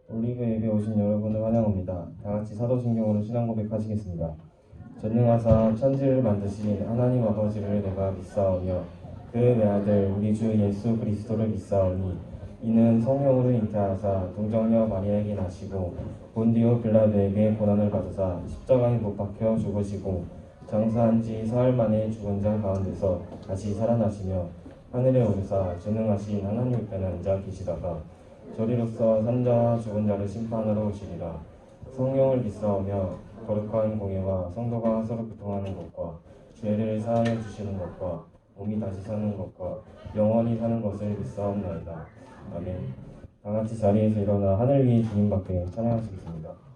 올리브 예배 오신 여러분을 환영합니다. 다같이 사도신경으로 신앙 고백하시겠습니다. 전능하사 천지를 만드신 하나님 아버지를 내가 믿사오며 그 외아들 우리 주 예수 그리스도를 믿사오니 이는 성령으로 잉태하사 동정녀 마리아에게 나시고 본디오 빌라도에게 고난을 받으사 십자가에 못 박혀 죽으시고 장사한 지 사흘 만에 죽은 자 가운데서 다시 살아나시며 하늘에 오르사 전능하신 하나님 우편에 앉아 계시다가 저리로서 산자와 죽은 자를 심판하러 오시리라. 성령을 믿사오며 거룩한 공예와 성도가 서로 교통하는 것과 죄를 사하여 주시는 것과 몸이 다시 사는 것과 영원히 사는 것을 믿사옵나이다. 아멘. 다같이 자리에서 일어나 하늘 위에 주님밖에 찬양하시겠습니다.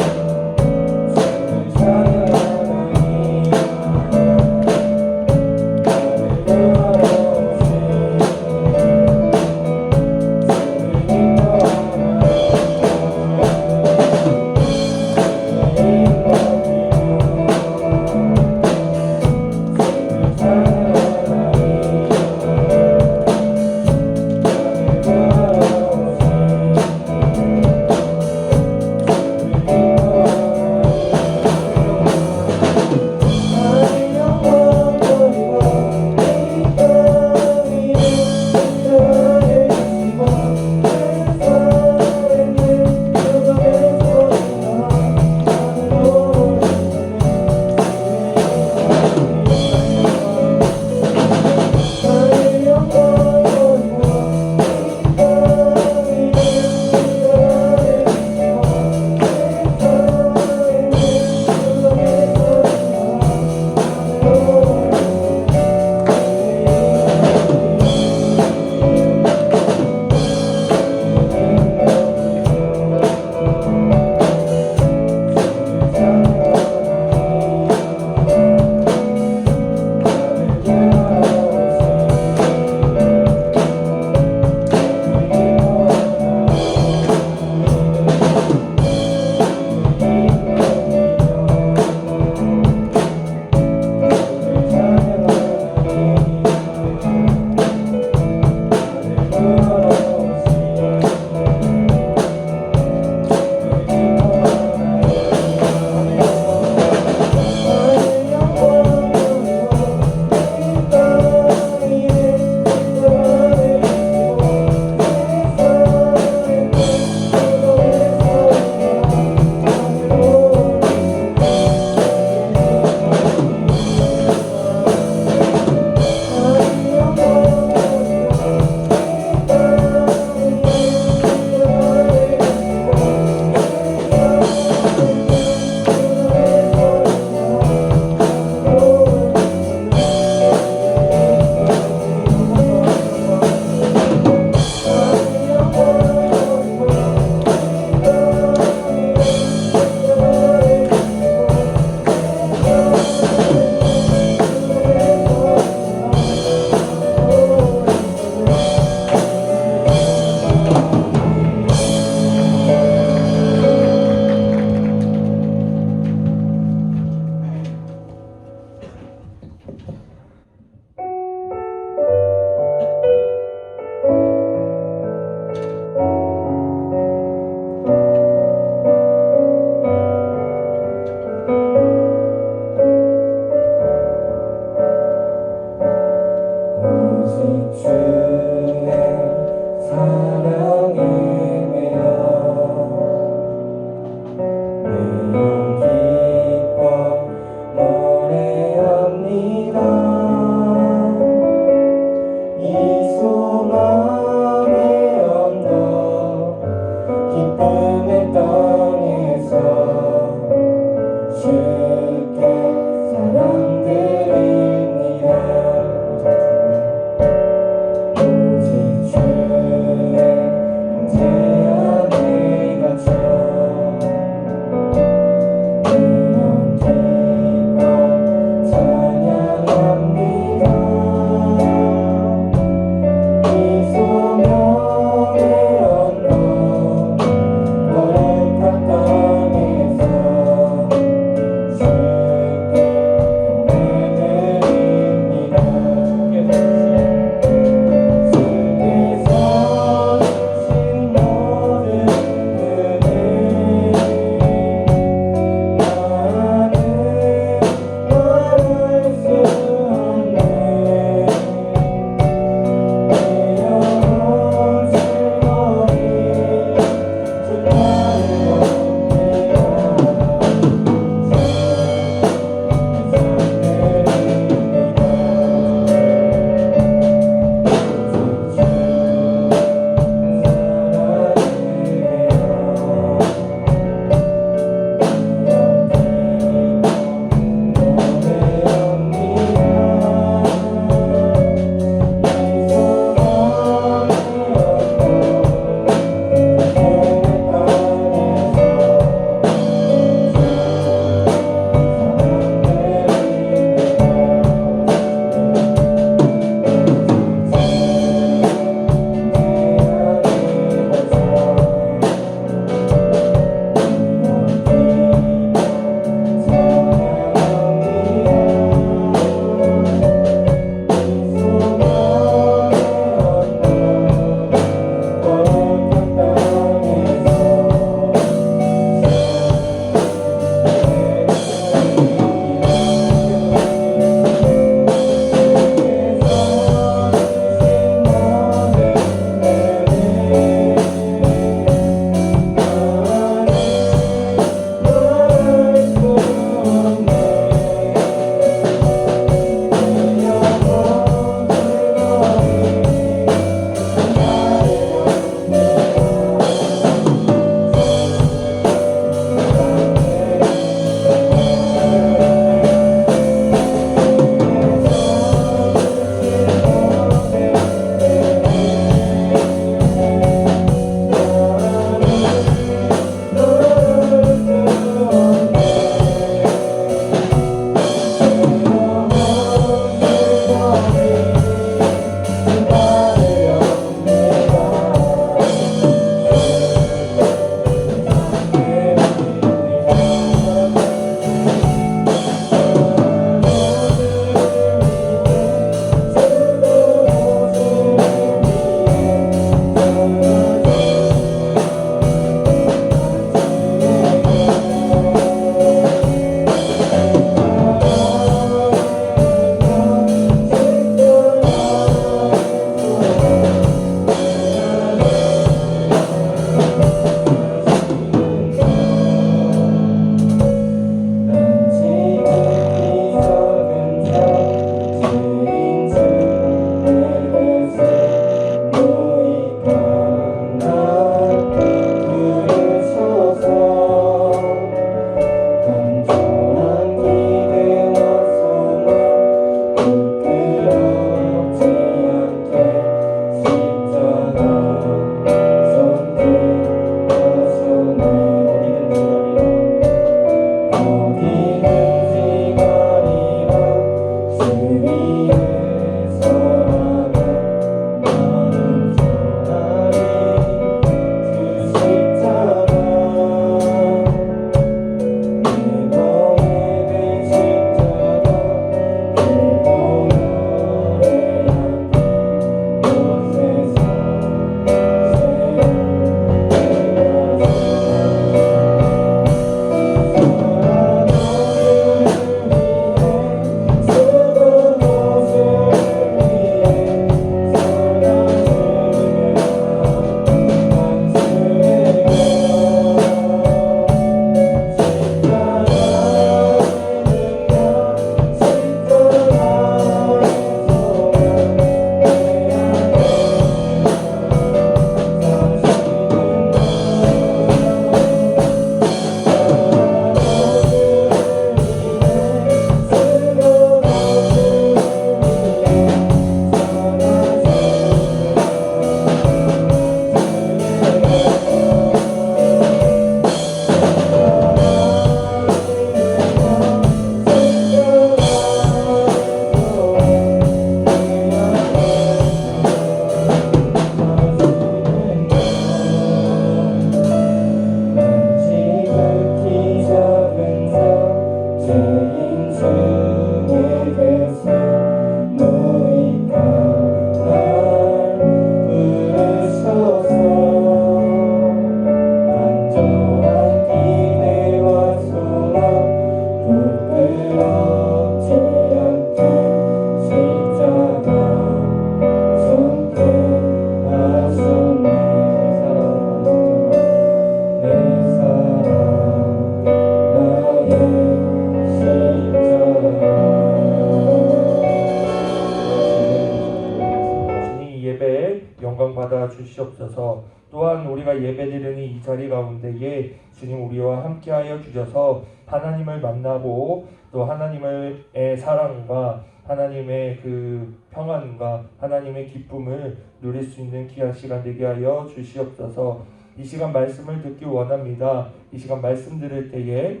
하여 주시옵소서. 또한 우리가 예배드리는 이 자리 가운데에 주님 우리와 함께하여 주셔서 하나님을 만나고 또 하나님의 사랑과 하나님의 그 평안과 하나님의 기쁨을 누릴 수 있는 귀한 시간 되게 하여 주시옵소서. 이 시간 말씀을 듣기 원합니다. 이 시간 말씀 들을 때에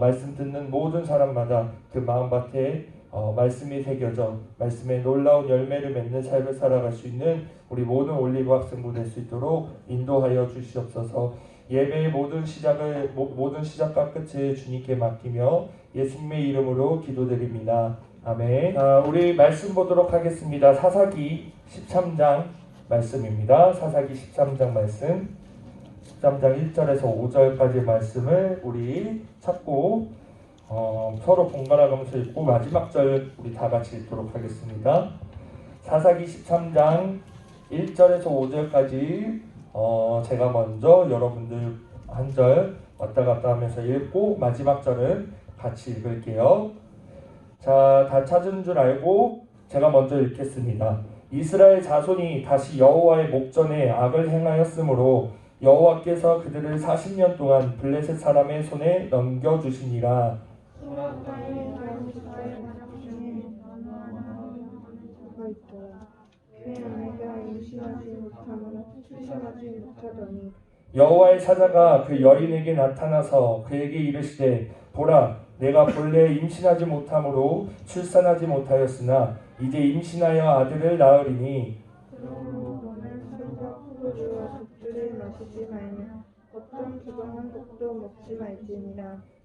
말씀 듣는 모든 사람마다 그 마음밭에 말씀이 새겨져 말씀의 놀라운 열매를 맺는 삶을 살아갈 수 있는 우리 모든 올리브 학생부 될 수 있도록 인도하여 주시옵소서. 예배의 모든 시작과 끝을 주님께 맡기며 예수님의 이름으로 기도드립니다. 아멘. 우리 말씀 보도록 하겠습니다. 사사기 13장 말씀입니다. 사사기 13장 말씀 13장 1절에서 5절까지 말씀을 우리 찾고 서로 번갈아가면서 읽고 마지막 절 우리 다 같이 읽도록 하겠습니다. 사사기 13장 1절에서 5절까지 제가 먼저 여러분들 한 절 왔다 갔다 하면서 읽고 마지막 절은 같이 읽을게요. 자, 다 찾은 줄 알고 제가 먼저 읽겠습니다. 이스라엘 자손이 다시 여호와의 목전에 악을 행하였으므로 여호와께서 그들을 40년 동안 블레셋 사람의 손에 넘겨주시니라. 여호와의 사자가 그 여인에게 나타나서 그에게 이르시되 보라 내가 본래 임신하지 못함으로 출산하지 못하였으나 이제 임신하여 아들을 낳으리니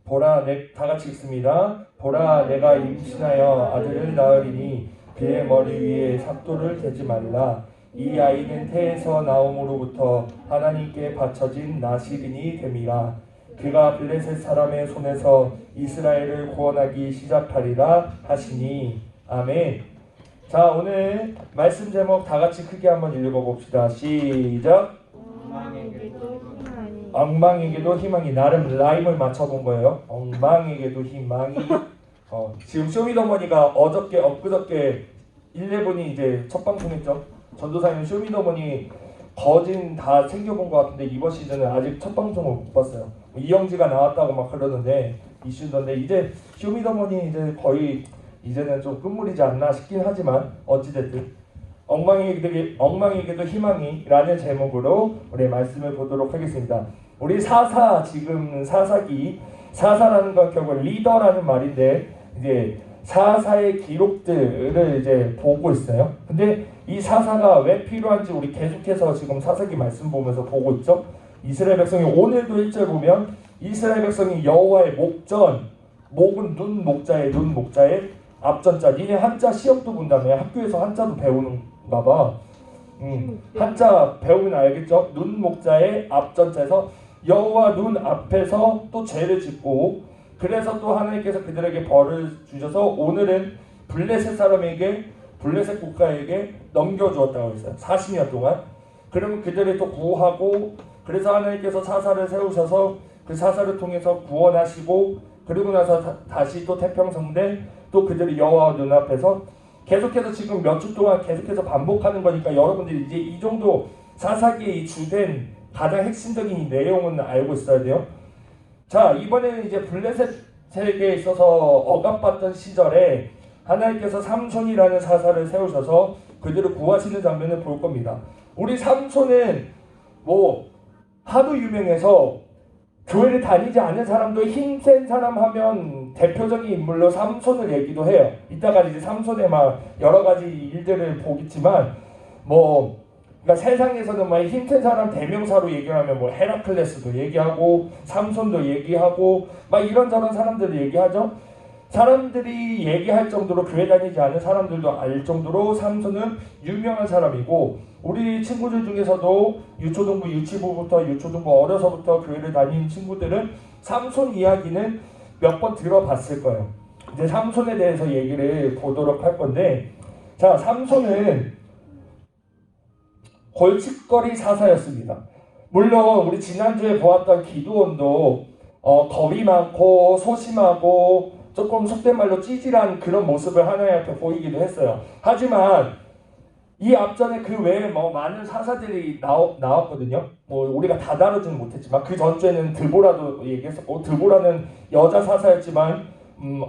보라 다 같이 읽습니다. 보라 내가 임신하여 아들을 낳으리니 그의 머리 위에 삭도를 대지 말라. 이 아이는 태에서 나옴으로부터 하나님께 바쳐진 나시린이 됨이라. 그가 블레셋 사람의 손에서 이스라엘을 구원하기 시작하리라 하시니. 아멘. 자, 오늘 말씀 제목 다 같이 크게 한번 읽어봅시다. 시작. 엉망에게도 희망이. 나름 라임을 맞춰본 거예요. 엉망에게도 희망이. 지금 쇼미더머니가 엊그저께 11이 이제 첫 방송했죠. 전도사님 쇼미더머니 거진 다 챙겨본 것 같은데 이번 시즌은 아직 첫 방송을 못 봤어요. 이영지가 나왔다고 막 그러는데 이슈던데 이제 쇼미더머니 이제 거의 이제는 좀 끝물이지 않나 싶긴 하지만 어찌됐든 엉망에게도 희망이라는 제목으로 우리 말씀을 보도록 하겠습니다. 우리 지금 사사라는 건 결국 리더라는 말인데 이제 사사의 기록들을 이제 보고 있어요. 근데 이 사사가 왜 필요한지 우리 계속해서 지금 사사기 말씀 보면서 보고 있죠. 이스라엘 백성이 오늘도 1절 보면 이스라엘 백성이 여호와의 목은 눈 목자의 앞전자. 니네 한자 시험도 본다며. 학교에서 한자도 배우는가 봐. 한자 배우면 알겠죠. 눈 목자의 앞전자에서 여호와 눈 앞에서 또 죄를 짓고 그래서 또 하나님께서 그들에게 벌을 주셔서 오늘은 블레셋 국가에게 넘겨주었다고 했어요. 40년 동안. 그러면 그들을 또 구하고 그래서 하나님께서 사사를 세우셔서 그 사사를 통해서 구원하시고 그리고 나서 다시 또 태평성대 또 그들이 여호와 눈앞에서 계속해서 지금 몇 주 동안 계속해서 반복하는 거니까 여러분들이 이제 이 정도 사사기의 이 주된 가장 핵심적인 이 내용은 알고 있어야 돼요. 자, 이번에는 이제 블레셋에게 있어서 억압받던 시절에 하나님께서 삼손이라는 사사를 세우셔서 그들을 구하시는 장면을 볼 겁니다. 우리 삼손은 하도 유명해서 교회를 다니지 않은 사람도 힘센 사람 하면 대표적인 인물로 삼손을 얘기도 해요. 이따가 이제 삼손의 막 여러 가지 일들을 보겠지만 그러니까 세상에서는 힘센 사람 대명사로 얘기하면 헤라클레스도 얘기하고 삼손도 얘기하고 이런저런 사람들을 얘기하죠. 사람들이 얘기할 정도로 교회 다니지 않은 사람들도 알 정도로 삼손은 유명한 사람이고 우리 친구들 중에서도 유초등부 어려서부터 교회를 다니는 친구들은 삼손 이야기는 몇 번 들어봤을 거예요. 이제 삼손에 대해서 얘기를 보도록 할 건데 자, 삼손은 골칫거리 사사였습니다. 물론 우리 지난주에 보았던 기드온도 겁이 많고 소심하고 조금 속된 말로 찌질한 그런 모습을 하나님 앞에 보이기도 했어요. 하지만 이 앞전에 그 외에 뭐 많은 사사들이 나왔거든요. 뭐 우리가 다 다루지는 못했지만 그 전주에는 드보라도 얘기했었고, 드보라는 여자 사사였지만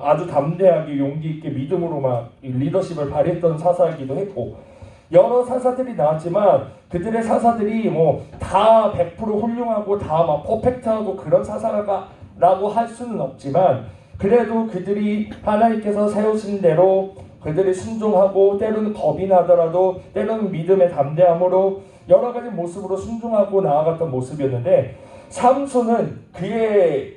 아주 담대하게 용기 있게 믿음으로 막 리더십을 발휘했던 사사이기도 했고, 여러 사사들이 나왔지만 그들의 사사들이 뭐 다 100% 훌륭하고 다 막 퍼펙트하고 그런 사사라고 할 수는 없지만, 그래도 그들이 하나님께서 세우신 대로 그들이 순종하고, 때로는 겁이 나더라도 때로는 믿음의 담대함으로 여러 가지 모습으로 순종하고 나아갔던 모습이었는데, 삼손은 그의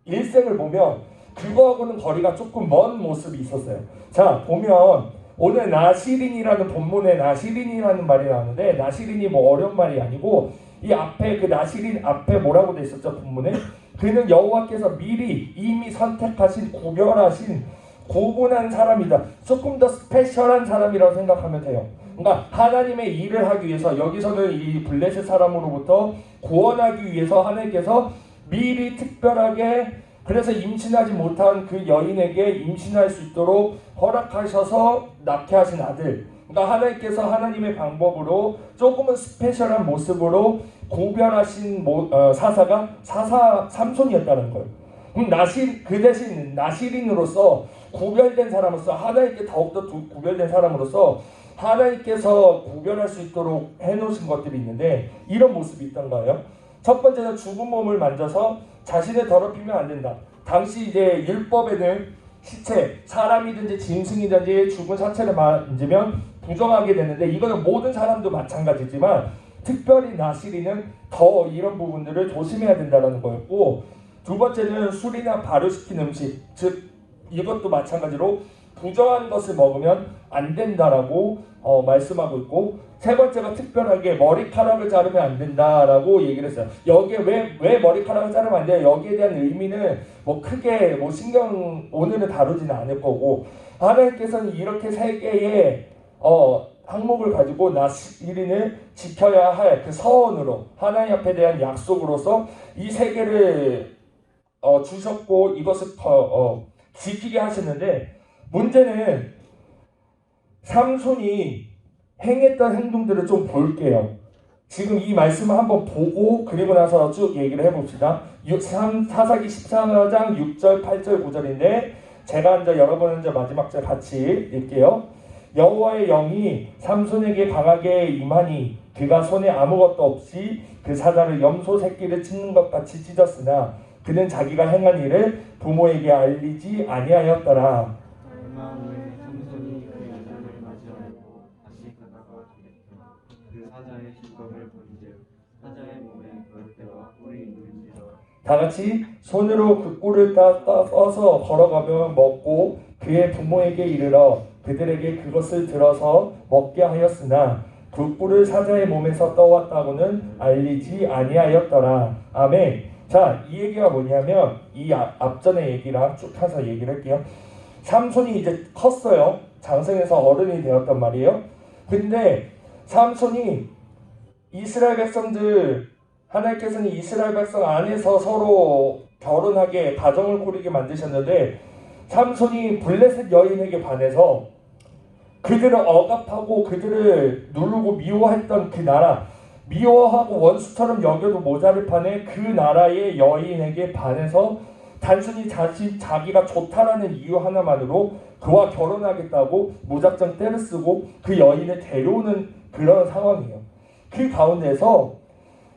일생을 보면 그거하고는 거리가 조금 먼 모습이 있었어요. 자, 보면 오늘 나시린이라는 본문에 나시린이라는 말이 나오는데, 나시린이 뭐 어려운 말이 아니고, 이 앞에 그 나시린 앞에 뭐라고 돼 있었죠? 본문에 그는 여호와께서 미리 이미 선택하신 구별하신 구분한 사람이다. 조금 더 스페셜한 사람이라고 생각하면 돼요. 그러니까 하나님의 일을 하기 위해서, 여기서는 이 블레셋 사람으로부터 구원하기 위해서 하나님께서 미리 특별하게, 그래서 임신하지 못한 그 여인에게 임신할 수 있도록 허락하셔서 낳게 하신 아들. 그러니까 하나님께서 하나님의 방법으로 조금은 스페셜한 모습으로 구별하신 사사가 삼손이었다는 거예요. 그럼 그 대신 나시린으로서 구별된 사람으로서, 하나님께 더욱더 구별된 사람으로서 하나님께서 구별할 수 있도록 해놓으신 것들이 있는데, 이런 모습이 있던 거예요. 첫 번째는 죽은 몸을 만져서 자신을 더럽히면 안 된다. 당시 이제 율법에는 시체, 사람이든지 짐승이든지 죽은 사체를 만지면 부정하게 되는데, 이거는 모든 사람도 마찬가지지만 특별히 나시린은 더 이런 부분들을 조심해야 된다는 거였고, 두 번째는 술이나 발효시킨 음식, 즉 이것도 마찬가지로 부정한 것을 먹으면 안 된다라고 말씀하고 있고, 세 번째가 특별하게 머리카락을 자르면 안 된다라고 얘기를 했어요. 여기에 왜 머리카락을 자르면 안 돼요? 여기에 대한 의미는 뭐 크게 뭐 신경 오늘은 다루지는 않을 거고, 하나님께서는 이렇게 세 개의 항목을 가지고 나시린을 지켜야 할 그 서원으로, 하나님 앞에 대한 약속으로서 이 세 개를 주셨고 이것을 지키게 하셨는데, 문제는 삼손이 행했던 행동들을 좀 볼게요. 지금 이 말씀을 한번 보고 그리고 나서 쭉 얘기를 해봅시다. 사사기 14장 6절 8절 9절인데 제가 이제 여러분은 이제 마지막 절 같이 읽게요. 여호와의 영이 삼손에게 강하게 임하니 그가 손에 아무것도 없이 그 사자를 염소 새끼를 찢는 것 같이 찢었으나 그는 자기가 행한 일을 부모에게 알리지 아니하였더라. 얼마 후에 삼손이 그 여자를 맞이하였고 다시 가다가 그 사자의 기겁을 본즉 사자의 몸에 벌떼와 꿀이 있는지라. 다 같이 손으로 그 꿀을 떠서 걸어가며 먹고 그의 부모에게 이르러 그들에게 그것을 들어서 먹게 하였으나 그 꿀을 사자의 몸에서 떠왔다고는 알리지 아니하였더라. 아멘. 자, 이 얘기가 뭐냐면 이 앞전의 얘기랑 쭉 해서 얘기를 할게요. 삼손이 이제 컸어요. 장성해서 어른이 되었단 말이에요. 근데 삼손이 이스라엘 백성들, 하나님께서는 이스라엘 백성 안에서 서로 결혼하게 가정을 꾸리게 만드셨는데, 삼손이 블레셋 여인에게 반해서 그들을 억압하고 그들을 누르고 미워했던 그 나라, 미워하고 원수처럼 여겨도 모자를 파는 그 나라의 여인에게 반해서 단순히 자기가 좋다라는 이유 하나만으로 그와 결혼하겠다고 무작정 떼를 쓰고 그 여인을 데려오는 그런 상황이에요. 그 가운데서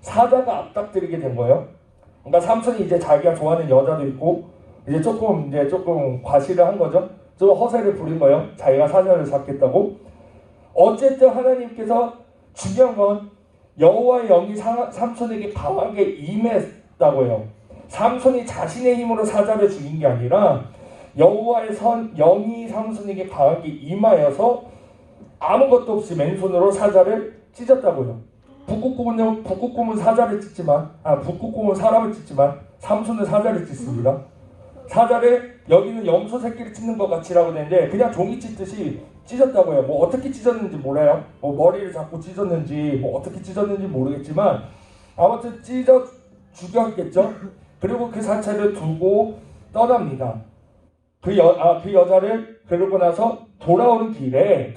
사자가 앞닥뜨리게 된 거예요. 그러니까 삼손이 이제 자기가 좋아하는 여자도 있고 이제 조금 과시를 한 거죠. 좀 허세를 부린 거예요. 자기가 사자를 잡겠다고. 어쨌든 하나님께서, 중요한 건 여호와의 영이 삼손에게 강하게 임했다고 해요. 삼손이 자신의 힘으로 사자를 죽인 게 아니라 여호와의 영이 삼손에게 강하게 임하여서 아무것도 없이 맨손으로 사자를 찢었다고요. 북극곰은 사자를 찢지만, 북극곰은 사람을 찢지만 삼손은 사자를 찢습니다. 사자를 여기는 염소 새끼를 찢는 것 같이라고 되는데 그냥 종이 찢듯이 찢었다고 해요. 뭐 어떻게 찢었는지 몰라요. 뭐 머리를 잡고 찢었는지 뭐 어떻게 찢었는지 모르겠지만 아무튼 찢어 죽였겠죠. 그리고 그 사체를 두고 떠납니다. 그 여자를 그러고 나서 돌아오는 길에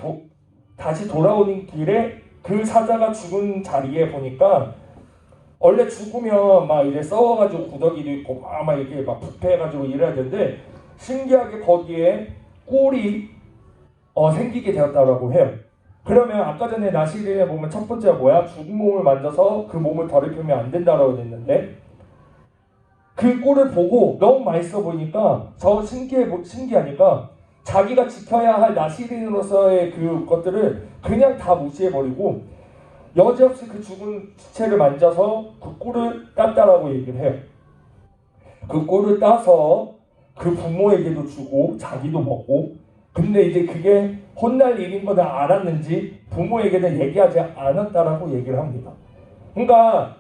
다시 돌아오는 길에 그 사자가 죽은 자리에 보니까 원래 죽으면 막 이제 썩어가지고 구더기도 있고 막 이렇게 막 부패해가지고 이래야 되는데 신기하게 거기에 꿀이 생기게 되었다고 해요. 그러면 아까 전에 나시린에 보면 첫 번째가 뭐야? 죽은 몸을 만져서 그 몸을 더럽히면 안 된다라고 했는데 그 꿀을 보고 너무 맛있어 보이니까 저 신기하니까 자기가 지켜야 할 나시린으로서의 그것들을 그냥 다 무시해버리고 여지없이 그 죽은 시체를 만져서 그 꿀을 땄다라고 얘기를 해요. 그 꿀을 따서 그 부모에게도 주고 자기도 먹고 근데 이제 그게 혼날 일인 거다 알았는지 부모에게는 얘기하지 않았다라고 얘기를 합니다. 그러니까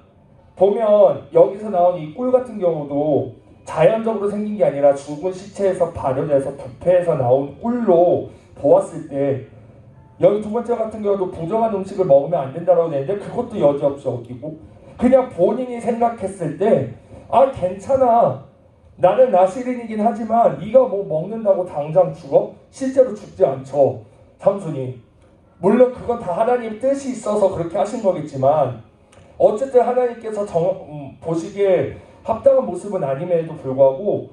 보면 여기서 나온 이 꿀 같은 경우도 자연적으로 생긴 게 아니라 죽은 시체에서 발효돼서 부패해서 나온 꿀로 보았을 때 여기 두 번째 같은 경우도 부정한 음식을 먹으면 안 된다고 되는데 그것도 여지없이 어기고 그냥 본인이 생각했을 때 아 괜찮아 나는 나시린이긴 하지만 네가 뭐 먹는다고 당장 죽어? 실제로 죽지 않죠 삼손이. 물론 그건 다 하나님 뜻이 있어서 그렇게 하신 거겠지만 어쨌든 하나님께서 보시기에 합당한 모습은 아님에도 불구하고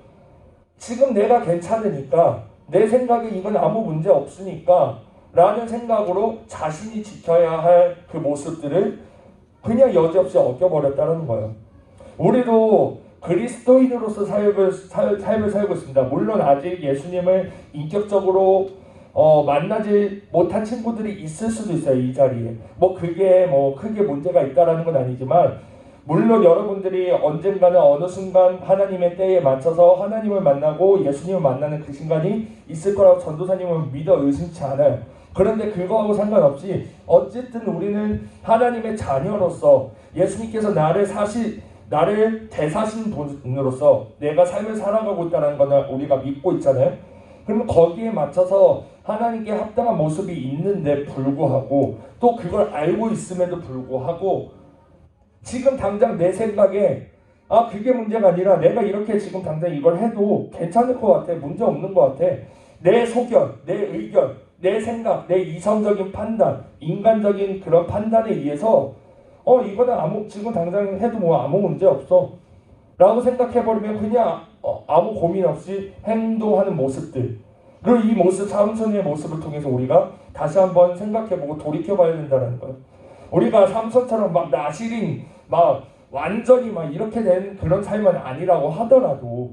지금 내가 괜찮으니까 내 생각에 이건 아무 문제 없으니까 라는 생각으로 자신이 지켜야 할 그 모습들을 그냥 여지없이 어겨버렸다는 거예요. 우리도 그리스도인으로서 삶을 살고 있습니다. 물론 아직 예수님을 인격적으로 만나지 못한 친구들이 있을 수도 있어요. 이 자리에 뭐 그게 뭐 크게 문제가 있다라는 건 아니지만 물론 여러분들이 언젠가는 어느 순간 하나님의 때에 맞춰서 하나님을 만나고 예수님을 만나는 그 순간이 있을 거라고 전도사님은 믿어 의심치 않아요. 그런데 그거하고 상관없이 어쨌든 우리는 하나님의 자녀로서 예수님께서 나를 대사신 분으로서 내가 삶을 살아가고 있다는 거는 우리가 믿고 있잖아요. 그러면 거기에 맞춰서 하나님께 합당한 모습이 있는데 불구하고 또 그걸 알고 있음에도 불구하고 지금 당장 내 생각에 그게 문제가 아니라 내가 이렇게 지금 당장 이걸 해도 괜찮을 것 같아. 문제 없는 것 같아. 내 소견, 내 의견, 내 생각, 내 이성적인 판단, 인간적인 그런 판단에 의해서 이거는 지금 당장 해도 뭐 아무 문제 없어 라고 생각해버리면 그냥 아무 고민 없이 행동하는 모습들 그리고 이 모습 삼손의 모습을 통해서 우리가 다시 한번 생각해보고 돌이켜봐야 된다는 거예요. 우리가 삼손처럼 막 나시린 막 완전히 막 이렇게 된 그런 삶은 아니라고 하더라도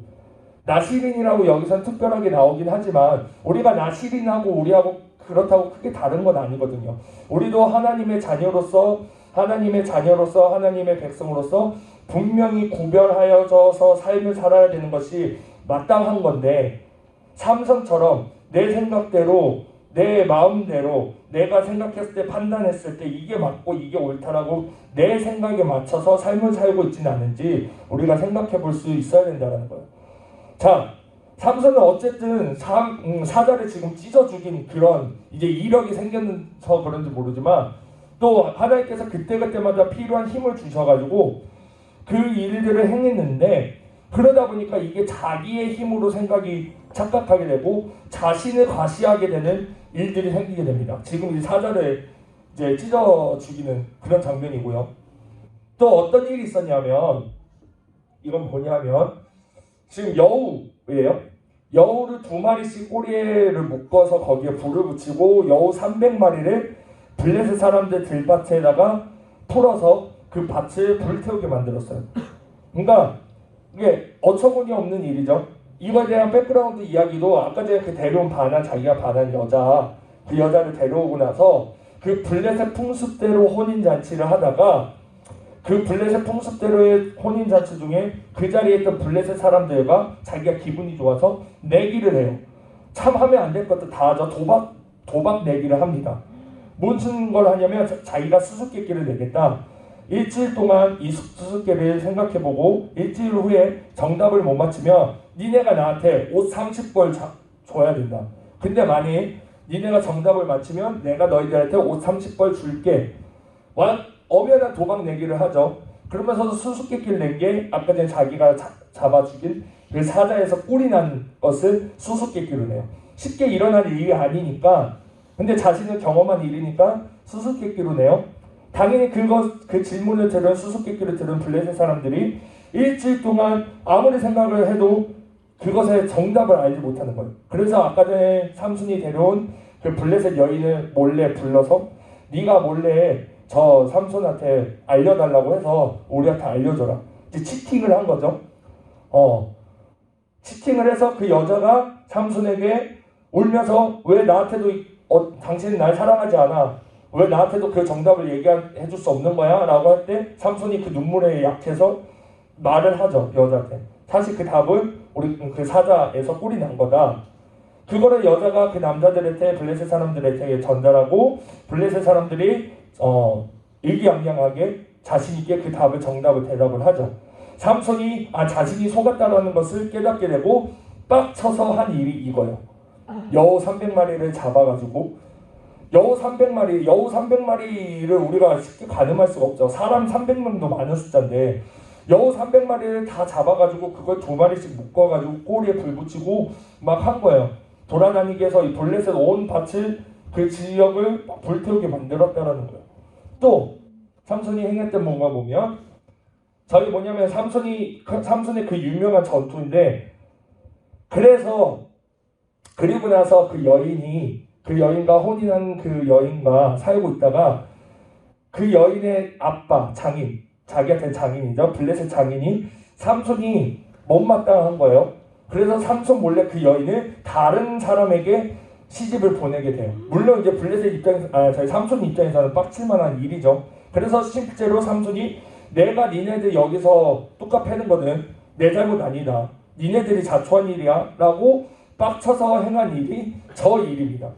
나시린이라고 여기선 특별하게 나오긴 하지만 우리가 나시린하고 우리하고 그렇다고 크게 다른 건 아니거든요. 우리도 하나님의 자녀로서 하나님의 백성으로서 분명히 구별하여져서 삶을 살아야 되는 것이 마땅한 건데 삼손처럼 내 생각대로 내 마음대로 내가 생각했을 때 판단했을 때 이게 맞고 이게 옳다라고 내 생각에 맞춰서 삶을 살고 있지는 않은지 우리가 생각해 볼 수 있어야 된다는 거예요. 자, 삼손은 어쨌든 사자를 지금 찢어 죽인 그런 이제 이력이 생겨서 그런지 모르지만 또 하나님께서 그때그때마다 필요한 힘을 주셔가지고 그 일들을 행했는데 그러다 보니까 이게 자기의 힘으로 생각이 착각하게 되고 자신을 과시하게 되는 일들이 생기게 됩니다. 지금 이 사자를 이제 찢어 죽이는 그런 장면이고요. 또 어떤 일이 있었냐면 이건 뭐냐면 지금 여우예요. 여우를 2마리씩 꼬리를 묶어서 거기에 불을 붙이고 여우 300마리를 블레셋 사람들 들밭에다가 풀어서 그 밭을 불태우게 만들었어요. 그러니까 이게 어처구니 없는 일이죠. 이거에 대한 백그라운드 이야기도 아까 전에 그 데려온 자기가 반한 여자 그 여자를 데려오고 나서 그 블레셋 풍습대로 혼인잔치를 하다가 그 블레셋 풍습대로의 혼인잔치 중에 그 자리에 있던 블레셋 사람들과 자기가 기분이 좋아서 내기를 해요. 참 하면 안 될 것도 다 하죠. 도박 내기를 합니다. 무슨 걸 하냐면 자기가 수수께끼를 내겠다. 일주일 동안 이 수수께끼를 생각해보고 일주일 후에 정답을 못 맞추면 니네가 나한테 옷 30벌 줘야 된다. 근데 만약 니네가 정답을 맞추면 내가 너희들한테 옷 30벌 줄게. 엄연한 도박 내기를 하죠. 그러면서도 수수께끼를 낸 게 아까 전에 자기가 잡아 죽인 그 사자에서 꿀이 난 것을 수수께끼로 내요. 쉽게 일어날 일이 아니니까 근데 자신은 경험한 일이니까 수수께끼로 내요. 당연히 그 질문을 들은 수수께끼를 들은 블레셋 사람들이 일주일 동안 아무리 생각을 해도 그것의 정답을 알지 못하는 거예요. 그래서 아까 전에 삼손이 데려온 그 블레셋 여인을 몰래 불러서 네가 몰래 저 삼손한테 알려달라고 해서 우리한테 알려줘라. 이제 치팅을 한 거죠. 치팅을 해서 그 여자가 삼손에게 울면서 왜 나한테도 당신은 날 사랑하지 않아? 왜 나한테도 그 정답을 얘기해 줄 수 없는 거야? 라고 할 때 삼손이 그 눈물에 약해서 말을 하죠. 여자한테. 사실 그 답은 우리 그 사자에서 꿀이 난 거다. 그거를 여자가 그 남자들한테 블레셋 사람들한테 전달하고 블레셋 사람들이 의기양양하게 자신있게 그 답을 정답을 대답을 하죠. 삼손이 자신이 속았다라는 것을 깨닫게 되고 빡쳐서 한 일이 이거예요. 여우 300마리를 잡아가지고 여우 300마리를 우리가 쉽게 가늠할 수가 없죠. 사람 300명도 많은 숫자인데 여우 300마리를 다 잡아가지고 그걸 2마리씩 묶어가지고 꼬리에 불 붙이고 막 한 거예요. 돌아다니게 해서 이 블레셋 온 밭을 그 지역을 불태우게 만들었다라는 거예요. 또 삼손이 행했던 뭔가 보면 저희 뭐냐면 삼손의 그 유명한 전투인데 그래서 그리고 나서 그 여인과 혼인한 그 여인과 살고 있다가 그 여인의 아빠 자기한테 장인이죠. 블레셋 장인이 삼손이 못마땅한 거예요. 그래서 삼손 몰래 그 여인을 다른 사람에게 시집을 보내게 돼요. 물론 이제 블레셋 저희 삼손 입장에서는 빡칠만한 일이죠. 그래서 실제로 삼손이 내가 니네들 여기서 뚝갑 패는 거는 내 잘못 아니다. 니네들이 자초한 일이야. 라고 빡쳐서 행한 일이 저 일입니다.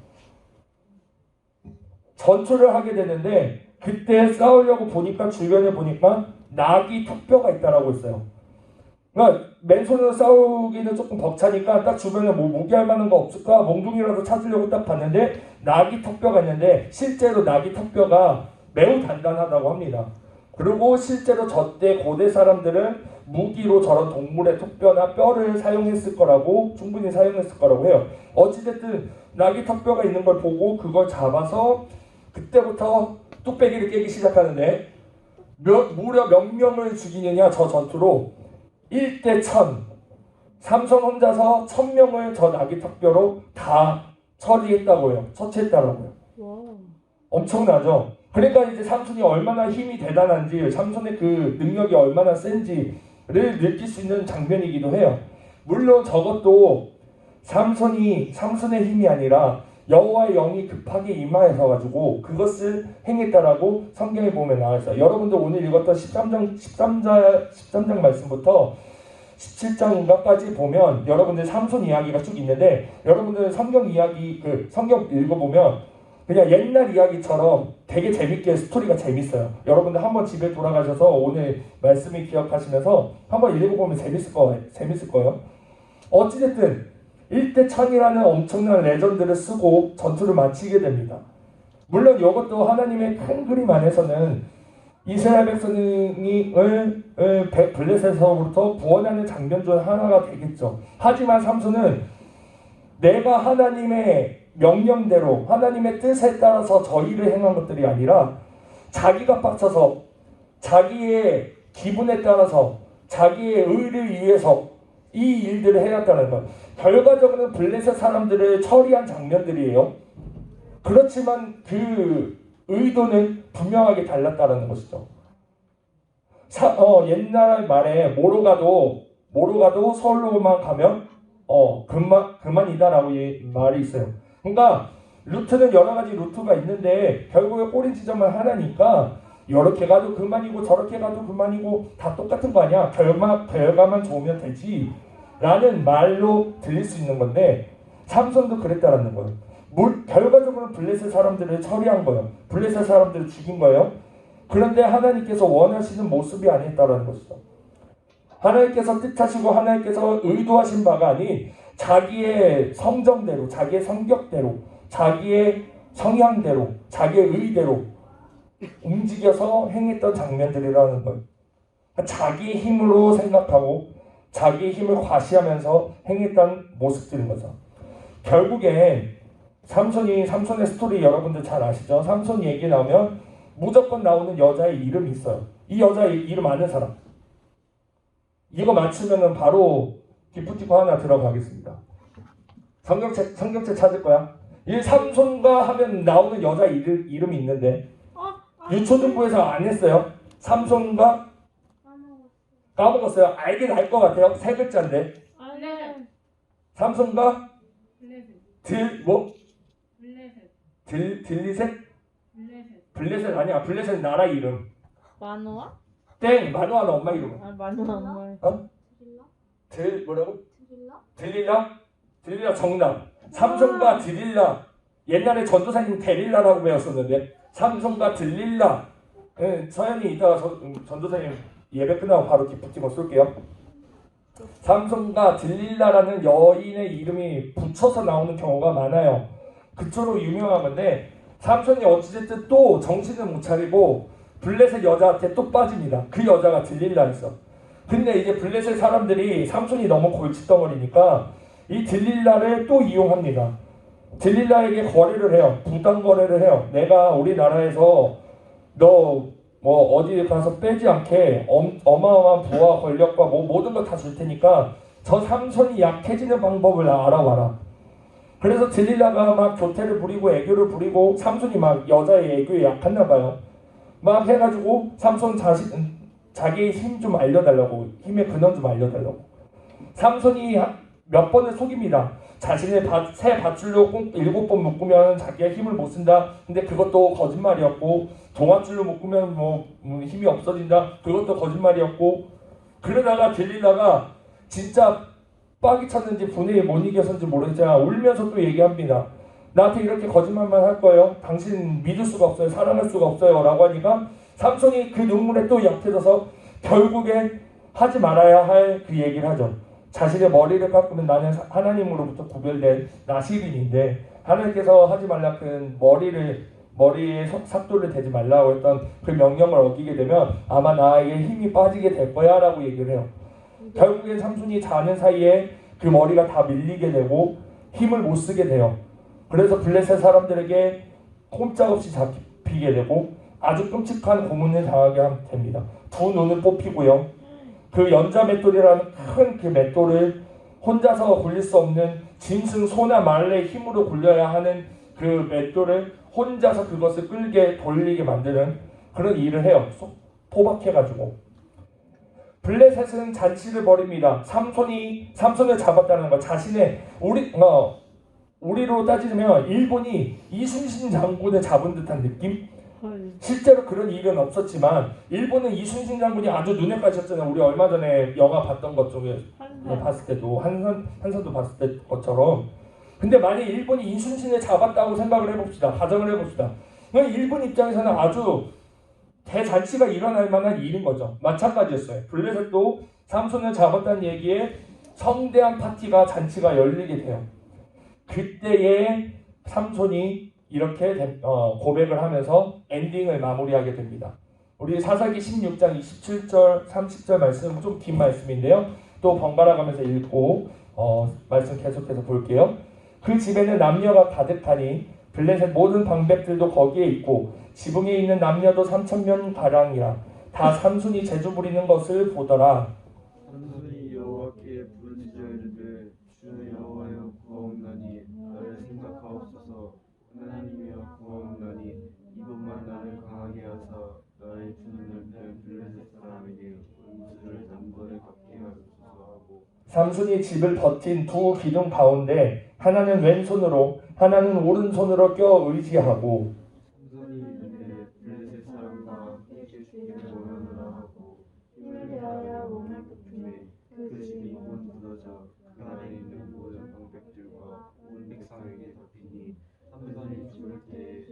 전투를 하게 되는데 그때 싸우려고 보니까 주변에 보니까 나귀 턱뼈가 있다라고 했어요. 그러니까 맨손으로 싸우기는 조금 벅차니까 딱 주변에 뭐 무기할 만한 거 없을까 몽둥이라도 찾으려고 딱 봤는데 나귀 턱뼈가 있는데 실제로 나귀 턱뼈가 매우 단단하다고 합니다. 그리고 실제로 저때 고대 사람들은 무기로 저런 동물의 턱뼈나 뼈를 사용했을 거라고 충분히 사용했을 거라고 해요. 어찌됐든 나귀 턱뼈가 있는 걸 보고 그걸 잡아서 그때부터 뚝배기를 깨기 시작하는데 무려 몇 명을 죽이느냐 저 전투로 1대 1000 삼손 혼자서 1000명을 저 나귀 턱뼈로 다 처치했다고요. 엄청나죠? 그러니까 이제 삼손이 얼마나 힘이 대단한지 삼손의 그 능력이 얼마나 센지를 느낄 수 있는 장면이기도 해요. 물론 저것도 삼손의 힘이 아니라 여호와의 영이 급하게 임하여서 가지고 그것을 행했다라고 성경에 보면 나와 있어요. 여러분들 오늘 읽었던 13장 말씀부터 17장인가까지 보면 여러분들 삼손 이야기가 쭉 있는데 여러분들 성경 읽어보면 그냥 옛날 이야기처럼 되게 재밌게 스토리가 재밌어요. 여러분들 한번 집에 돌아가셔서 오늘 말씀을 기억하시면서 한번 읽어보면 재밌을 거예요. 어찌됐든 1대 1000이라는 엄청난 레전드를 쓰고 전투를 마치게 됩니다. 물론 이것도 하나님의 큰 그림 안에서는 이스라엘 백성이 블레셋에서부터 구원하는 장면 중 하나가 되겠죠. 하지만 삼손은 내가 하나님의 명령대로 하나님의 뜻에 따라서 저 일을 행한 것들이 아니라 자기가 빡쳐서 자기의 기분에 따라서 자기의 의를 위해서 이 일들을 해왔다는 것. 결과적으로는 블레셋 사람들을 처리한 장면들이에요. 그렇지만 그 의도는 분명하게 달랐다는 것이죠. 옛날 말에 모로 가도 서울로만 가면 그만이다라고 말이 있어요. 그러니까 루트는 여러 가지 루트가 있는데 결국에 꼬리 지점은 하나니까 이렇게 가도 그만이고 저렇게 가도 그만이고 다 똑같은 거 아니야. 결과만 좋으면 되지 라는 말로 들릴 수 있는 건데 삼손도 그랬다라는 거예요. 결과적으로는 블레셋 사람들을 처리한 거예요. 블레셋 사람들을 죽인 거예요. 그런데 하나님께서 원하시는 모습이 아니었다라는 것이죠. 하나님께서 뜻하시고 하나님께서 의도하신 바가 아닌 자기의 성정대로, 자기의 성격대로, 자기의 성향대로, 자기의 의대로 움직여서 행했던 장면들이라는 거예요. 자기의 힘으로 생각하고 자기의 힘을 과시하면서 행했던 모습들인 거죠. 결국엔 삼손의 스토리 여러분들 잘 아시죠? 삼손 얘기 나오면 무조건 나오는 여자의 이름이 있어요. 이 여자의 이름 아는 사람. 이거 맞추면은 바로 기프티콘 하나 들어가겠습니다. 성경책 찾을 거야. 이 삼손과 하면 나오는 여자 이름이 있는데 유초등부에서 안 했어요. 삼손과 까먹었어요. 알긴 알 것 같아요. 세 글자인데. 삼손과 들리셋? 블레셋 아니야. 블레셋 나라 이름. 마노아? 땡. 마누아는 엄마 이름. 마노아 엄마. 뭐라고? 들릴라 정답. 삼손과 들릴라. 옛날에 전도사님 데릴라라고 배웠었는데 삼손과 들릴라. 서연이 이따가 전도사님 예배 끝나고 바로 기프티콘 쏠게요. 삼손과 들릴라라는 여인의 이름이 붙여서 나오는 경우가 많아요. 그쪽으로 유명한 건데 삼손이 어찌됐든 또 정신을 못 차리고 블레셋 여자한테 또 빠집니다. 그 여자가 들릴라였어. 근데 이제 블레셋 사람들이 삼손이 너무 골칫덩어리니까 이 들릴라를 또 이용합니다. 들릴라에게 거래를 해요. 부당 거래를 해요. 내가 우리나라에서 너 뭐 어디 가서 빼지 않게 어마어마한 부와 권력과 뭐 모든 거 다 줄 테니까 저 삼손이 약해지는 방법을 알아와라. 그래서 들릴라가 막 교태를 부리고 애교를 부리고 삼손이 막 여자의 애교에 약했나 봐요. 막 해가지고 삼손 자기의 힘 좀 알려달라고, 힘의 근원 좀 알려달라고. 삼손이 몇 번을 속입니다. 자신의 새 밧줄로 꼭 7번 묶으면 자기가 힘을 못 쓴다. 근데 그것도 거짓말이었고, 동아줄로 묶으면 뭐 힘이 없어진다. 그것도 거짓말이었고, 그러다가 들리다가 진짜 빡이 쳤는지 분해에 못 이겨서인지 모르겠지만 울면서 또 얘기합니다. 나한테 이렇게 거짓말만 할 거예요? 당신 믿을 수가 없어요. 사랑할 수가 없어요. 라고 하니까 삼손이 그 눈물에 또 약해져서 결국에 하지 말아야 할 그 얘기를 하죠. 자신의 머리를 깎으면 나는 하나님으로부터 구별된 나시린인데 하나님께서 하지 말라 그 머리에 삭도를 대지 말라고 했던 그 명령을 어기게 되면 아마 나에게 힘이 빠지게 될 거야 라고 얘기를 해요. 결국엔 삼손이 자는 사이에 그 머리가 다 밀리게 되고 힘을 못 쓰게 돼요. 그래서 블레셋 사람들에게 꼼짝없이 잡히게 되고 아주 끔찍한 고문을 당하게 됩니다. 두 눈을 뽑히고요. 그 연자 맷돌이라는 큰 그 맷돌을 혼자서 굴릴 수 없는 짐승 소나 말의 힘으로 굴려야 하는 그 맷돌을 혼자서 그것을 끌게 돌리게 만드는 그런 일을 해요. 포박해가지고. 블레셋은 잔치를 벌입니다. 삼손을 잡았다는 거. 자신의 우리로 따지면 일본이 이순신 장군을 잡은 듯한 느낌? 실제로 그런 일은 없었지만 일본은 이순신 장군이 아주 눈에 가셨잖아요. 우리 얼마 전에 영화 봤던 것 중에 봤을 때도 한선도 봤을 때 것처럼. 근데 만약 일본이 이순신을 잡았다고 생각을 해봅시다. 가정을 해봅시다. 그럼 일본 입장에서는 아주 대잔치가 일어날 만한 일인 거죠. 마찬가지였어요. 블레셋도 삼손을 잡았다는 얘기에 성대한 파티가 잔치가 열리게 돼요. 그때에 삼손이 이렇게 고백을 하면서 엔딩을 마무리하게 됩니다. 우리 사사기 16장 27절 30절 말씀 좀 긴 말씀인데요. 또 번갈아 가면서 읽고 말씀 계속해서 볼게요. 그 집에는 남녀가 가득하니 블레셋 모든 방백들도 거기에 있고 지붕에 있는 남녀도 3,000명 가량이라 다 삼손이 재주 부리는 것을 보더라. 삼손이 여호와께 부르짖어 이르되 주는 여호와여 구하옵나니 나를 생각하옵소서. 하나님이여 구하옵나니 이것만 나를 강하게 하사 나의 두 눈을 편 블레셋 사람에게 음수를 단번에 갚게 하소서 하고 삼손이 집을 버틴 두 기둥 가운데 하나는 왼손으로 하나는 오른손으로 껴 의지하고 삼손이 이르되 블레셋 사람과 함께 죽기를 원하노라 하고 힘을 다하여 몸을 굽히매 그 집이 곧 무너져 그 안에 있는 모든 방백들과 온 백성에게 덮이니 삼손이 죽을 때에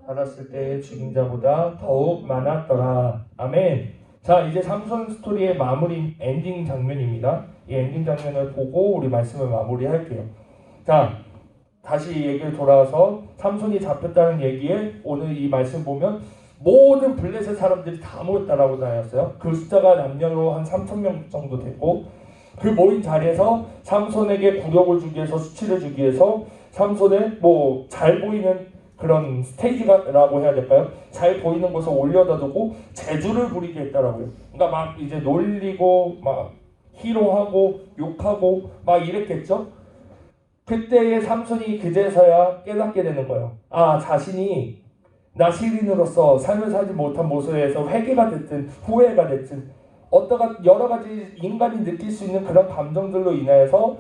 받았을 때의 죽인 자보다 더욱 많았더라. 아멘. 자, 이제 삼손 스토리의 마무리 엔딩 장면입니다. 이 엔딩 장면을 보고 우리 말씀을 마무리할게요. 자, 다시 얘기를 돌아와서 삼손이 잡혔다는 얘기에 오늘 이 말씀 보면 모든 블레셋 사람들이 다 모였다라고 나왔어요. 그 숫자가 남녀로 한 3,000명 정도 됐고 그 모인 자리에서 삼손에게 굴욕을 주기 위해서 수치를 주기 위해서 삼손을 뭐 잘 보이는 그런 스테이지라고 해야 될까요? 잘 보이는 곳에 올려다 두고 재주를 부리게 했다라고요. 그러니까 막 이제 놀리고 막 희롱하고 욕하고 막 이랬겠죠. 그때의 삼손이 그제서야 깨닫게 되는 거예요. 아, 자신이 나시린으로서 삶을 살지 못한 모습에서 회개가 됐든 후회가 됐든 어떠한 여러 가지 인간이 느낄 수 있는 그런 감정들로 인하여서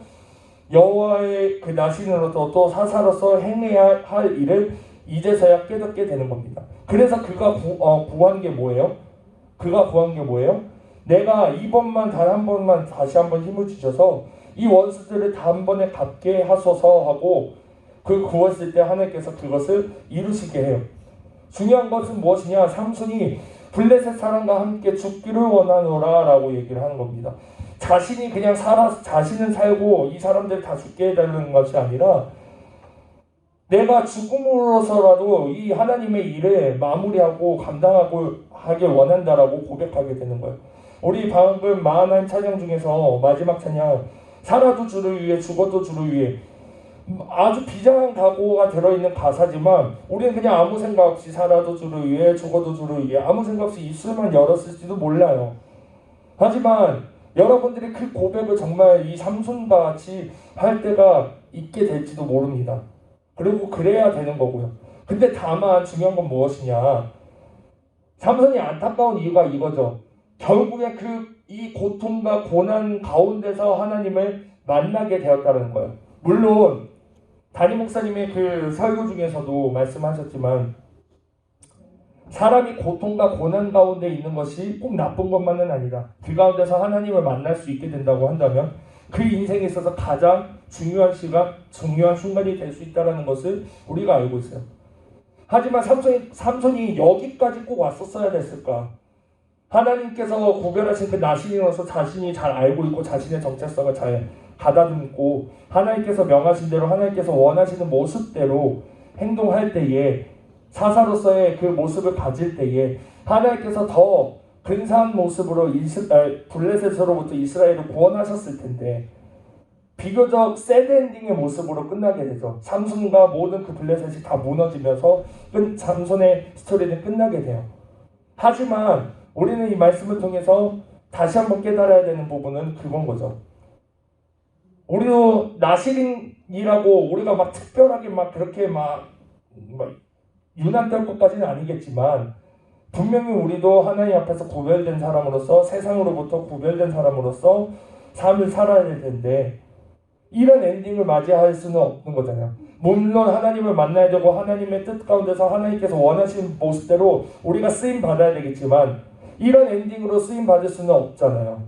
여호와의 그 나시린으로서 또 사사로서 행해야 할 일을 이제서야 깨닫게 되는 겁니다. 그래서 그가 구한 게 뭐예요? 그가 구한 게 뭐예요? 내가 이번만 단 한 번만 다시 한번 힘을 주셔서 이 원수들을 단번에 갚게 하소서 하고 그 구했을 때 하나님께서 그것을 이루시게 해요. 중요한 것은 무엇이냐? 삼손이 블레셋 사람과 함께 죽기를 원하노라 라고 얘기를 하는 겁니다. 자신이 그냥 자신은 살고 이 사람들 다 죽게 해달라는 것이 아니라 내가 죽음으로서라도 이 하나님의 일을 마무리하고 감당하고 하길 원한다라고 고백하게 되는 거예요. 우리 방금 마하나임 찬양 중에서 마지막 찬양 살아도 주를 위해 죽어도 주를 위해 아주 비장한 각오가 들어있는 가사지만 우리는 그냥 아무 생각 없이 살아도 주를 위해 죽어도 주를 위해 아무 생각 없이 입술만 열었을지도 몰라요. 하지만 여러분들이 그 고백을 정말 이 삼손과 같이 할 때가 있게 될지도 모릅니다. 그리고 그래야 되는 거고요. 근데 다만 중요한 건 무엇이냐? 삼손이 안타까운 이유가 이거죠. 결국에 이 고통과 고난 가운데서 하나님을 만나게 되었다는 거예요. 물론 담임 목사님의 그 설교 중에서도 말씀하셨지만 사람이 고통과 고난 가운데 있는 것이 꼭 나쁜 것만은 아니다. 그 가운데서 하나님을 만날 수 있게 된다고 한다면 그 인생에 있어서 가장 중요한 시간, 중요한 순간이 될 수 있다는 것을 우리가 알고 있어요. 하지만 삼손이 여기까지 꼭 왔었어야 됐을까? 하나님께서 구별하신 그 나시린으로서 자신이 잘 알고 있고 자신의 정체성을 잘 가다듬고 하나님께서 명하신 대로 하나님께서 원하시는 모습대로 행동할 때에 사사로서의 그 모습을 가질 때에 하나님께서 더 근사한 모습으로 블레셋으로부터 이스라엘을 구원하셨을 텐데 비교적 새드 엔딩의 모습으로 끝나게 되죠. 삼손과 모든 그 블레셋이 다 무너지면서 삼손의 스토리는 끝나게 돼요. 하지만 우리는 이 말씀을 통해서 다시 한번 깨달아야 되는 부분은 그건 거죠. 우리도 나시린이라고 우리가 막 특별하게 막 그렇게 막 유난될 것까지는 아니겠지만 분명히 우리도 하나님 앞에서 구별된 사람으로서 세상으로부터 구별된 사람으로서 삶을 살아야 될 텐데 이런 엔딩을 맞이할 수는 없는 거잖아요. 물론 하나님을 만나야 되고 하나님의 뜻 가운데서 하나님께서 원하시는 모습대로 우리가 쓰임 받아야 되겠지만 이런 엔딩으로 쓰임 받을 수는 없잖아요.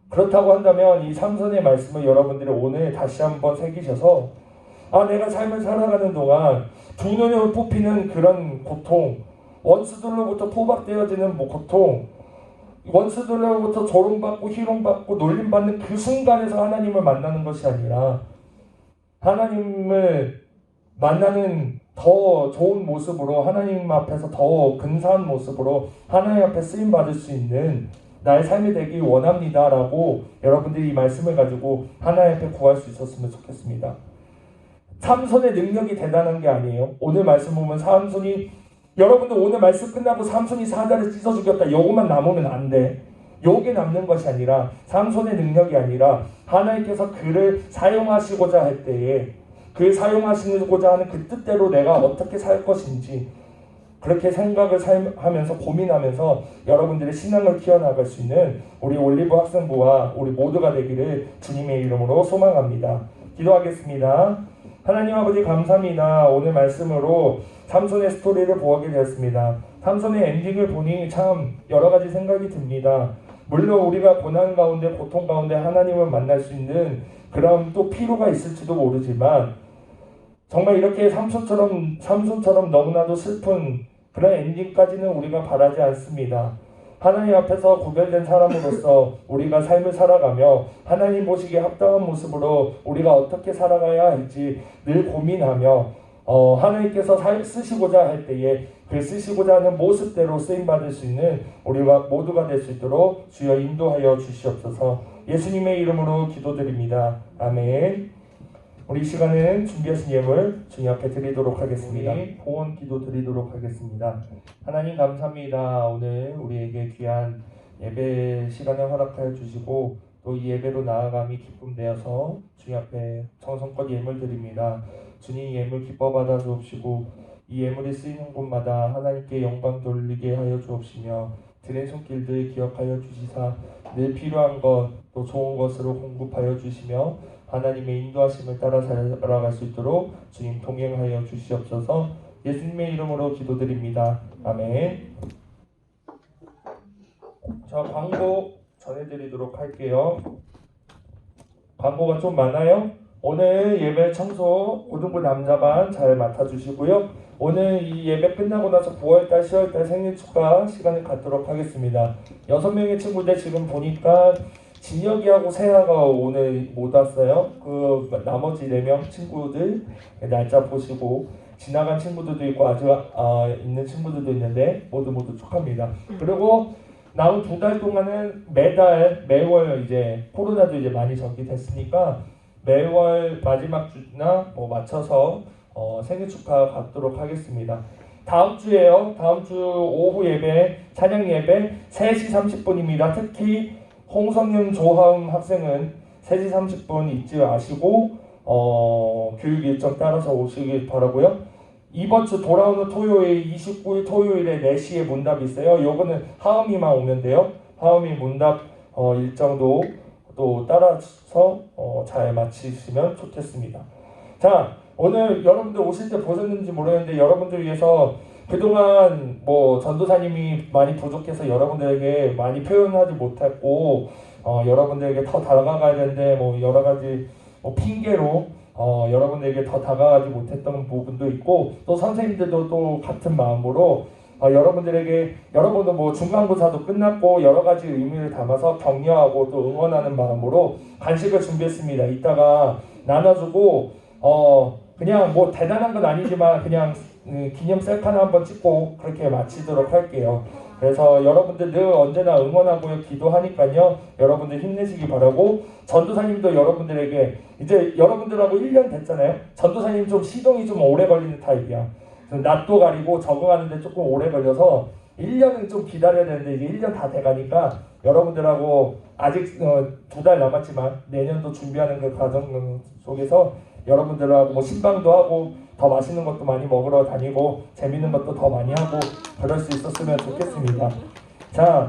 그렇다고 한다면 이 삼손의 말씀을 여러분들이 오늘 다시 한번 새기셔서 내가 삶을 살아가는 동안 두 눈으로 뽑히는 그런 고통, 원수들로부터 포박되어지는 고통, 원수들로부터 조롱받고 희롱받고 놀림받는 그 순간에서 하나님을 만나는 것이 아니라 하나님을 만나는 더 좋은 모습으로 하나님 앞에서 더 근사한 모습으로 하나님 앞에 쓰임받을 수 있는 나의 삶이 되길 원합니다 라고 여러분들이 이 말씀을 가지고 하나님 앞에 구할 수 있었으면 좋겠습니다. 삼손의 능력이 대단한 게 아니에요. 오늘 말씀 보면 삼손이 여러분들 오늘 말씀 끝나고 삼손이 사자를 찢어 죽였다 요것만 남으면 안 돼. 요게 남는 것이 아니라 삼손의 능력이 아니라 하나님께서 그를 사용하시고자 할 때에 그 사용하시고자 하는 그 뜻대로 내가 어떻게 살 것인지 그렇게 생각을 하면서 고민하면서 여러분들의 신앙을 키워나갈 수 있는 우리 올리브 학생부와 우리 모두가 되기를 주님의 이름으로 소망합니다. 기도하겠습니다. 하나님 아버지 감사합니다. 오늘 말씀으로 삼손의 스토리를 보게 되었습니다. 삼손의 엔딩을 보니 참 여러 가지 생각이 듭니다. 물론 우리가 고난 가운데 고통 가운데 하나님을 만날 수 있는 그런 또 필요가 있을지도 모르지만 정말 이렇게 삼손처럼 너무나도 슬픈 그런 엔딩까지는 우리가 바라지 않습니다. 하나님 앞에서 구별된 사람으로서 우리가 삶을 살아가며 하나님 보시기에 합당한 모습으로 우리가 어떻게 살아가야 할지 늘 고민하며 하나님께서 쓰시고자 할 때에 그 쓰시고자 하는 모습대로 쓰임받을 수 있는 우리가 모두가 될 수 있도록 주여 인도하여 주시옵소서. 예수님의 이름으로 기도드립니다. 아멘. 우리 이 시간은 준비하신 예물 주님 앞에 드리도록 하겠습니다. 봉헌 기도 드리도록 하겠습니다. 하나님 감사합니다. 오늘 우리에게 귀한 예배 시간을 허락하여 주시고 또 이 예배로 나아감이 기쁨 되어서 주님 앞에 정성껏 예물 드립니다. 주님 예물 기뻐 받아 주옵시고 이 예물이 쓰이는 곳마다 하나님께 영광 돌리게 하여 주옵시며 드린 손길들 기억하여 주시사 늘 필요한 것 또 좋은 것으로 공급하여 주시며 하나님의 인도하심을 따라 살아갈 수 있도록 주님 동행하여 주시옵소서. 예수님의 이름으로 기도드립니다. 아멘. 자, 광고 전해드리도록 할게요. 광고가 좀 많아요. 오늘 예배 청소 고등부 남자반 잘 맡아주시고요. 오늘 이 예배 끝나고 나서 9월달, 10월달 생일 축하 시간을 갖도록 하겠습니다. 6명의 친구들 지금 보니까 진혁이하고 세아가 오늘 못 왔어요. 그 나머지 4명 친구들 날짜 보시고 지나간 친구들도 있고 아직 있는 친구들도 있는데 모두 축하합니다. 그리고 남은 2달 동안은 매월 이제 코로나도 이제 많이 정리됐으니까 매월 마지막 주나 맞춰서 생일 축하 갖도록 하겠습니다. 다음 주에요. 다음 주 오후 예배, 찬양 예배 3시 30분입니다. 특히 홍성윤 조하음 학생은 3시 30분 잊지 마시고 교육 일정 따라서 오시길 바라고요. 이번 주 돌아오는 토요일 29일 토요일에 4시에 문답이 있어요. 요거는 하음이만 오면 돼요. 하음이 문답 일정도 또 따라서 잘 마치시면 좋겠습니다. 자, 오늘 여러분들 오실 때 보셨는지 모르겠는데 여러분들 위해서 그동안 전도사님이 많이 부족해서 여러분들에게 많이 표현하지 못했고 여러분들에게 더 다가가야 되는데 여러 가지 핑계로 여러분들에게 더 다가가지 못했던 부분도 있고 또 선생님들도 또 같은 마음으로 여러분도 중간고사도 끝났고 여러 가지 의미를 담아서 격려하고 또 응원하는 마음으로 간식을 준비했습니다. 이따가 나눠주고 그냥 대단한 건 아니지만 그냥 기념 셀카나 한번 찍고 그렇게 마치도록 할게요. 그래서 여러분들 늘 언제나 응원하고요, 기도하니까요. 여러분들 힘내시기 바라고 전도사님도 여러분들에게 이제 여러분들하고 1년 됐잖아요. 전도사님 좀 시동이 좀 오래 걸리는 타입이야. 낯도 가리고 적응하는데 조금 오래 걸려서 1년은 좀 기다려야 되는데 이제 1년 다 돼가니까 여러분들하고 아직 2달 남았지만 내년도 준비하는 그 과정 속에서 여러분들하고 신방도 하고 더 맛있는 것도 많이 먹으러 다니고 재밌는 것도 더 많이 하고 그럴 수 있었으면 좋겠습니다. 자,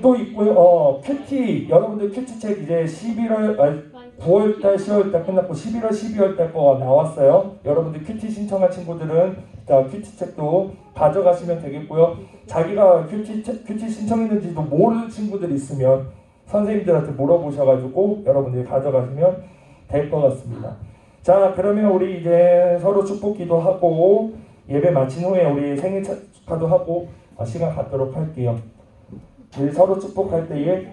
또 있고요. 큐티 여러분들 큐티책 이제 9월달, 10월달 끝났고 11월, 12월달 거 나왔어요. 여러분들 큐티 신청한 친구들은 큐티책도 가져가시면 되겠고요. 자기가 큐티 신청했는지도 모르는 친구들 있으면 선생님들한테 물어보셔가지고 여러분들이 가져가시면 될 것 같습니다. 자, 그러면 우리 이제 서로 축복기도 하고 예배 마친 후에 우리 생일 축하도 하고 시간 갖도록 할게요. 우리 서로 축복할 때에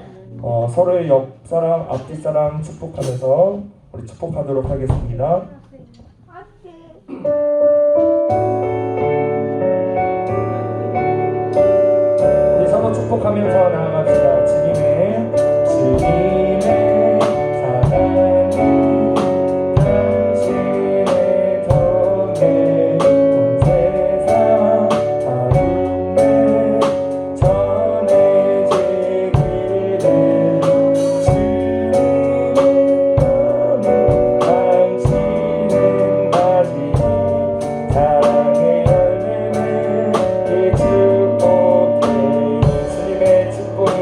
서로의 옆사람, 앞뒷사람 축복하면서 우리 축복하도록 하겠습니다. 우리 서로 축복하면서 나아갑시다. 주님의 사랑이 당신의 덕에 온 세상 가운데 전해지기를 주님 너무 당신은 가지 사랑의 열매를 이 축복해 주님의 축복이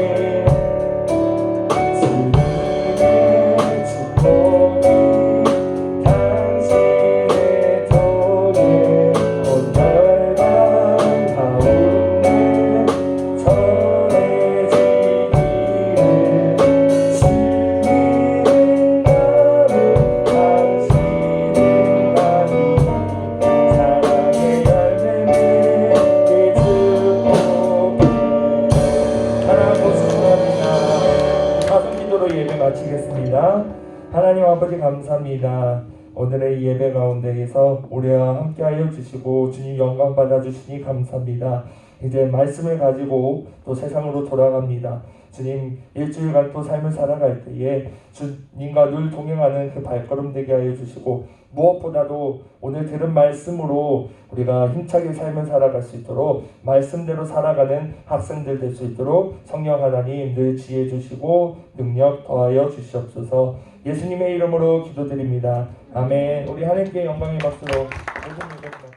당신의 덕에 온 열방 가운데 전해지기를 주님 너무 당신은 가지 사랑의 열매를 이 축복해 하나님 축복합니다. 가성기도로 예배 마치겠습니다. 하나님 아버지 감사합니다. 오늘의 예배 가운데에서 우리와 함께하여 주시고 주님 영광 받아주시니 감사합니다. 이제 말씀을 가지고 또 세상으로 돌아갑니다. 주님 일주일간 또 삶을 살아갈 때에 주님과 늘 동행하는 그 발걸음 되게 하여 주시고 무엇보다도 오늘 들은 말씀으로 우리가 힘차게 삶을 살아갈 수 있도록 말씀대로 살아가는 학생들 될 수 있도록 성령 하나님 늘 지혜 주시고 능력 더하여 주시옵소서. 예수님의 이름으로 기도드립니다. 아멘. 우리 하나님께 영광의 박수로 모든 예배